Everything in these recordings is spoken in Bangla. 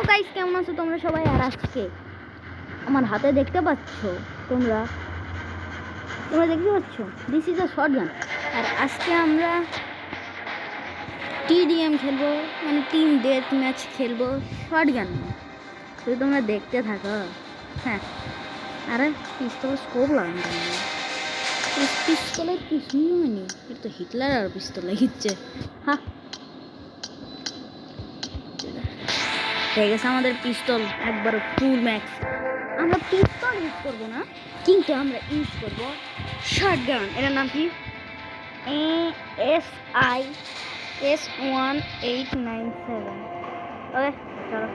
গাইস, কেমন আছো তোমরা সবাই? আর আজকে আমার হাতে দেখতে পাচ্ছ, তোমরা দেখতে পাচ্ছ, দিস ইজ আ শটগান। আর আজকে আমরা টিডিএম খেলবো, মানে টিম ডেথ ম্যাচ খেলবো শটগান। তুই তোমরা দেখতে থাকো। হ্যাঁ, আরে পিস্তল স্কোপ লাগানো, পিস্তলের কিছুই হয়নি, এটা তো হিটলার আর পিস্তল লাগিচ্ছে। হ্যাঁ, ঠিক আছে, আমাদের পিস্তল একবার ফুল ম্যাক্স। আমরা পিস্তল ইউজ করবো না, কিন্তু আমরা ইউজ করব শটগান। এটার নাম কি? ASI-S1897। ওকে, চলো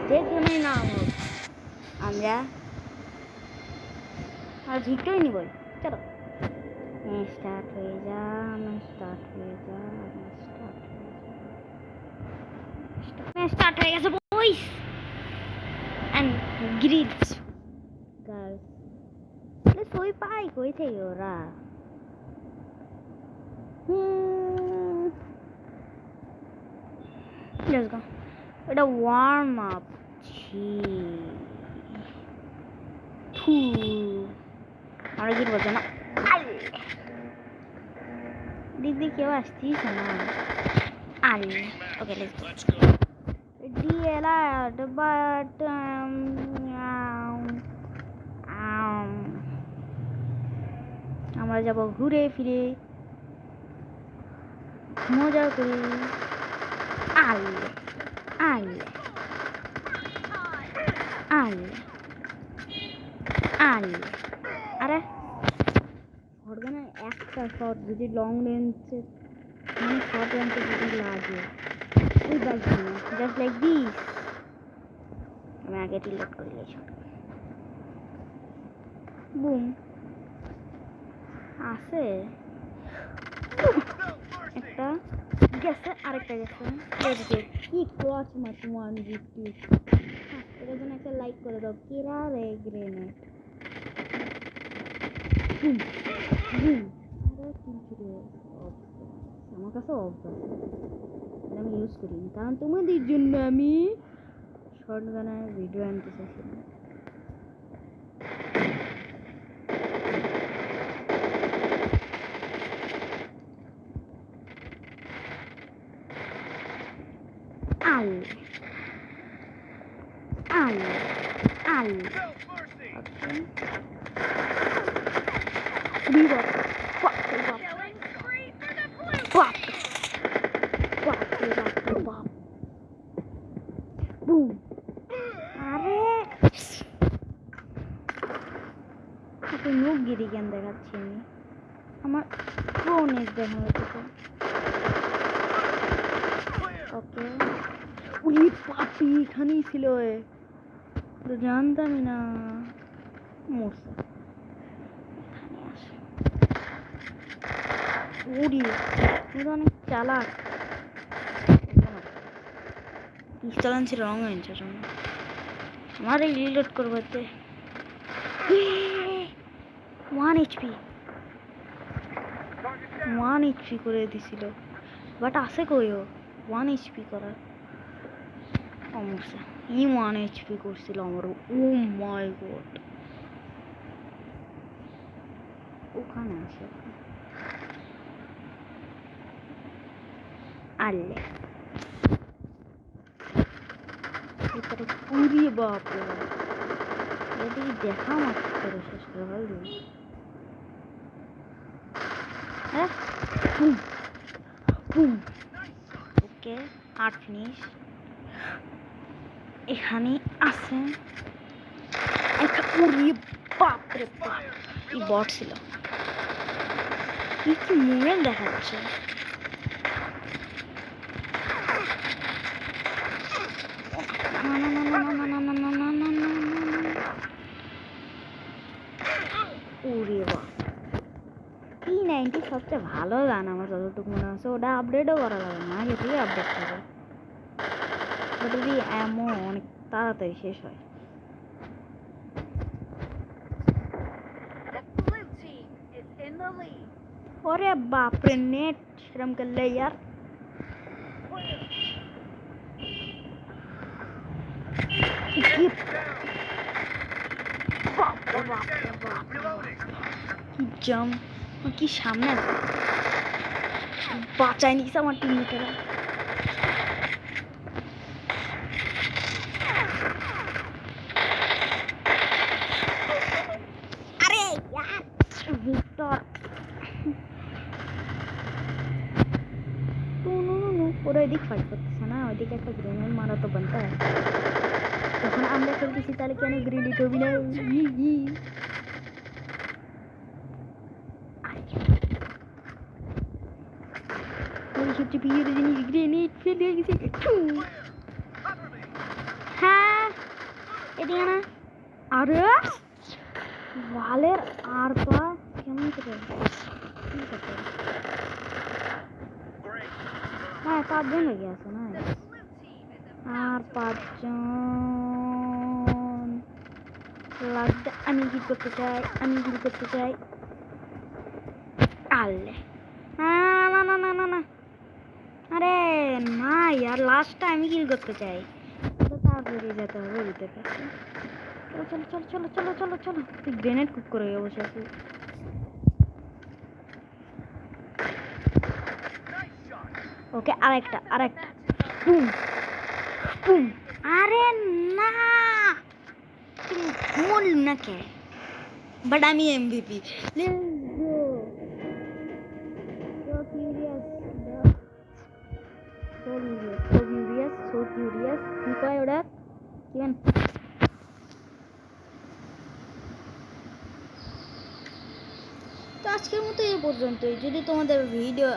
যে কোনোই নাম হোক, আমরা আর ভিক্টরি নিব। চলো স্টার্ট হয়ে যা, স্টার্ট হয়ে গেছে বয়স অ্যান্ড গ্রিডস গার্লস। সই পাই কই থেকে ওরা? Let's go. এটা ওয়ার্ম আপ। আমরা কি বলছো না? দিদি কেউ আসছিস না? ওকে, লেটস গো। DLR, but আমরা যাব ঘুরে ফিরে মজা করি। আরে শটগানে একটা শট যদি লং রেঞ্জে, মানে শর্ট রেঞ্জে যদি লাগে, ওই বাজবে না, জাস্ট লাইক দিস। আমি আগে রিলোড করে নিই শট। বুম আছে একটা, গেছে আরেকটা, গেছে। কি ক্লাচ মারছি, 150। এটার জন্য একটা লাইক করে দাও। কেরা রে গ্রেনেড। আমার কাছে অফ আছে, আমি ইউজ করিনি, কারণ তোমাদের জন্য আমি শর্টগানের ভিডিও আনতে চাইছিলাম। মুখ গিরি জ্ঞান দেখাচ্ছি আমি, আমার প্রো নেক দেখানো হচ্ছে। ওকে, ওই পাপি এখানেই ছিল, তো জানতামই না। মরছে এখানে আসে। ওরে, তুমি অনেক চালাক। পিস্তল আনছিল রং হয়েছে জন্য। আমার এই রিলোড করবো এতে। 1 HP করে দিছিল, বাট আছে কইও 1 HP করার সমস্যা। 1 HP করছিল আমার। ও মাই গড, ওখানে আছে। আলে পুরি বাপ, এটি দেখা মাত্র শেষ করে ফেলবে। ওকে, 8 ফিনিশ। এখানে আছে একটা। উড়ি বাপরে বাপ, এই বট ছিল। কি মুভমেন্ট দেখাচ্ছে। P90 সবচেয়ে ভালো গান আমার যতটুকু মনে হচ্ছে। ওটা আপডেটও করা লাগে না, আগে থেকে আপডেট করে। ওটা দিয়ে এমন অনেক তাড়াতাড়ি শেষ হয়। ওরে বাপরে, নেট সেরম করলে ইয়ার। কি জাম, কি সামনে বাঁচায় নিস আমার টিমমেটেরা। আরে ভিক্টর ওরা এদিক ফাইট করতেছে না, ওইদিকে একটা গ্রেনেড মারা তো বানতে হয়। যখন আমরা খেলতেছি তাহলে কেন গ্রেনেড হবি না? সবচেয়ে প্রিয় জিনিস গ্রেনেড ফেলে গেছে। হ্যাঁ এদিকে না, আরে ওয়ালের আর পা কেমন করে? হ্যাঁ 5 জন হয়ে গেছে না, আর 5 জন লাগবে। আমি কি করতে চাই, আমি কি করতে চাই। আল্লে না না না না না না, আরে না ইয়ার লাস্টটা আমি কিল করতে চাই, তো তাড়াতাড়ি যেতে হবে ভিতরে। চলো চলো চলো চলো চলো চলো, তুই গ্রেনেড কুক করে বসে আছিস। ওকে আরেকটা আরেকটা, বুম বুম। আরে না তুমি মরল না কে, বাট আমি MVP. Let's go so curious, so curious কি কয় ওরা কেন? তো আজকের মতো এই পর্যন্তই। যদি তোমাদের ভিডিও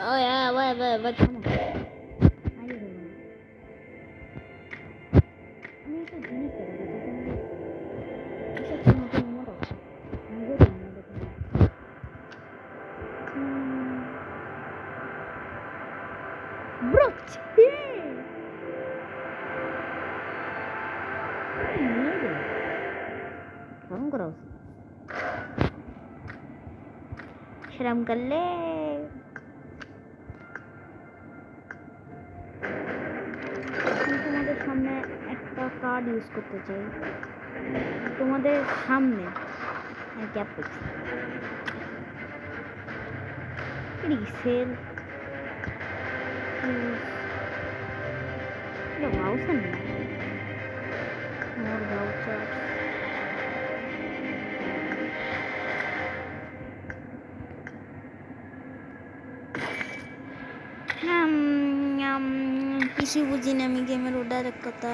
করা উচিত সেরকম করলে। তোমাদের সামনে একটা কার্ড ইউজ করতে চাই, তোমাদের সামনে ক্যাপ করছি সেল ভাউচার না মোর ভাউচার। কিছু বুঝি না আমি গেমের ওটার কথা।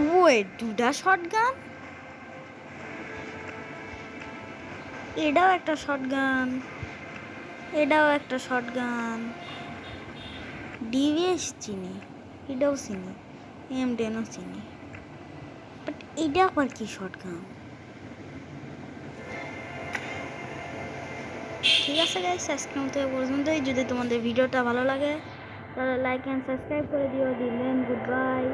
ওয়েট দুটা শটগান, এটাও একটা শটগান, এটাও একটা শটগান। ডিভিএস চিনি, এটাও চিনি, M10ও চিনি, বাট এটা আবার কি শটগান? ঠিক আছে গাইস, আজকের মতো এই পর্যন্তই। যদি তোমাদের ভিডিওটা ভালো লাগে তাহলে লাইক অ্যান্ড সাবস্ক্রাইব করে দিও। দিলেন গুড বাই।